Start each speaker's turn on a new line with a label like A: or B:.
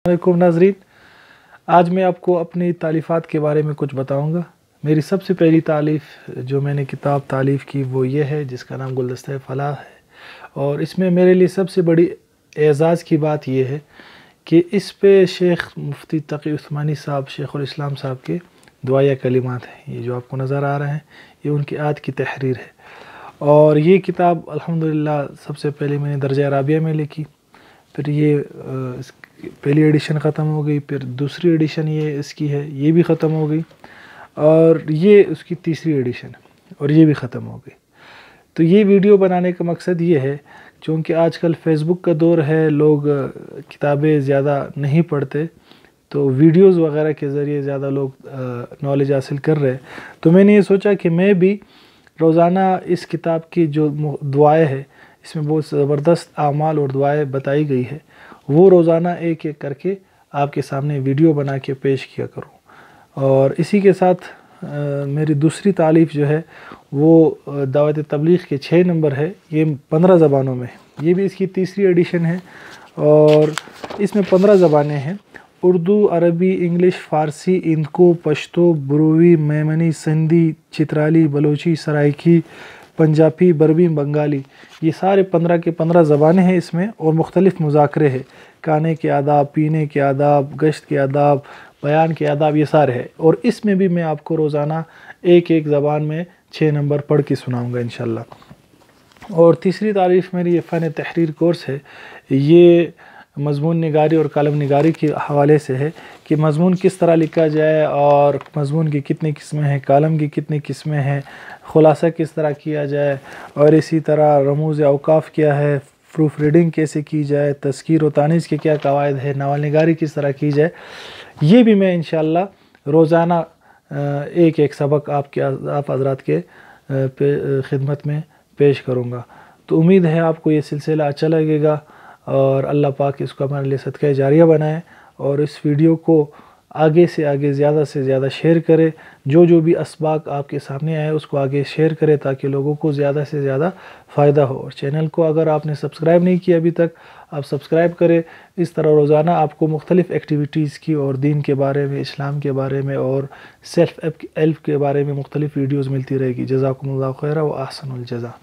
A: वालेकुम नाज़रीन, आज मैं आपको अपनी तालीफ़ात के बारे में कुछ बताऊंगा। मेरी सबसे पहली तालीफ़ जो मैंने किताब तालीफ़ की वो ये है जिसका नाम गुलदस्ता फलाह है। और इसमें मेरे लिए सबसे बड़ी एज़ाज़ की बात ये है कि इस पे शेख मुफ्ती तक़ी उस्मानी साहब शेखुल इस्लाम साहब के दुआया कलिमात हैं। ये जो आपको नज़र आ रहे हैं ये उनकी आद की तहरीर है। और ये किताब अल्हम्दुलिल्लाह सबसे पहले मैंने दर्जा राबिया में लिखी, फिर ये पहली एडिशन ख़त्म हो गई, फिर दूसरी एडिशन ये इसकी है, ये भी ख़त्म हो गई, और ये उसकी तीसरी एडिशन है और ये भी ख़त्म हो गई। तो ये वीडियो बनाने का मकसद ये है, चूँकि आजकल फ़ेसबुक का दौर है, लोग किताबें ज़्यादा नहीं पढ़ते, तो वीडियोज़ वगैरह के ज़रिए ज़्यादा लोग नॉलेज हासिल कर रहे हैं। तो मैंने ये सोचा कि मैं भी रोज़ाना इस किताब की जो दुआएँ हैं, इसमें बहुत ज़बरदस्त आमाल और दुआएँ बताई गई है, वो रोज़ाना एक एक करके आपके सामने वीडियो बना के पेश किया करूँ। और इसी के साथ मेरी दूसरी तालीफ़ जो है वो दावत तबलीग के 6 नंबर है, ये 15 ज़बानों में, ये भी इसकी तीसरी एडिशन है और इसमें 15 ज़बानें हैं: उर्दू, अरबी, इंग्लिश, फ़ारसी, इंदको, पश्तो, बुरुवी, मेमनी, सिंधी, चित्राली, बलोची, सराइकी, पंजाबी, बरबी, बंगाली। ये सारे 15 के 15 ज़बानें हैं इसमें, और मुख्तलिफ़ मुज़ाकरे हैं, खाने के आदाब, पीने के आदाब, गश्त के आदाब, बयान के आदाब, ये सारे हैं। और इसमें भी मैं आपको रोज़ाना एक एक ज़बान में 6 नंबर पढ़ के सुनाऊँगा इंशाअल्लाह। और तीसरी तारीफ़ मेरी ये फ़न तहरीर कोर्स है, ये मज़मून निगारी और कलम निगारी के हवाले से है कि मज़मून किस तरह लिखा जाए और मज़मून की कितनी किस्में हैं, कलम की कितनी किस्में हैं, ख़ुलासा किस तरह किया जाए, और इसी तरह रमूज़ औक़ाफ़ क्या है, प्रूफ रीडिंग कैसे की जाए, तज़कीर और तानीज़ के क्या कवायद है, नावल निगारी किस तरह की जाए, ये भी मैं इंशाअल्लाह रोज़ाना एक एक सबक आप हज़रात के खिदमत में पेश करूँगा। तो उम्मीद है आपको ये सिलसिला अच्छा लगेगा और अल्लाह पाक इसको हमारे लिए सदका जारिया बनाए, और इस वीडियो को आगे से आगे ज़्यादा से ज़्यादा शेयर करें। जो भी असबाक आपके सामने आए उसको आगे शेयर करें ताकि लोगों को ज़्यादा से ज़्यादा फ़ायदा हो। और चैनल को अगर आपने सब्सक्राइब नहीं किया अभी तक, आप सब्सक्राइब करें। इस तरह रोज़ाना आपको मुख्तलिफ़ एक्टिविटीज़ की और दीन के बारे में, इस्लाम के बारे में और सेल्फ़ हेल्प के बारे में मुख्तलिफ़ वीडियोज़ मिलती रहेगी। जज़ाकुमुल्लाहु खैरा व अहसनुल जज़ा।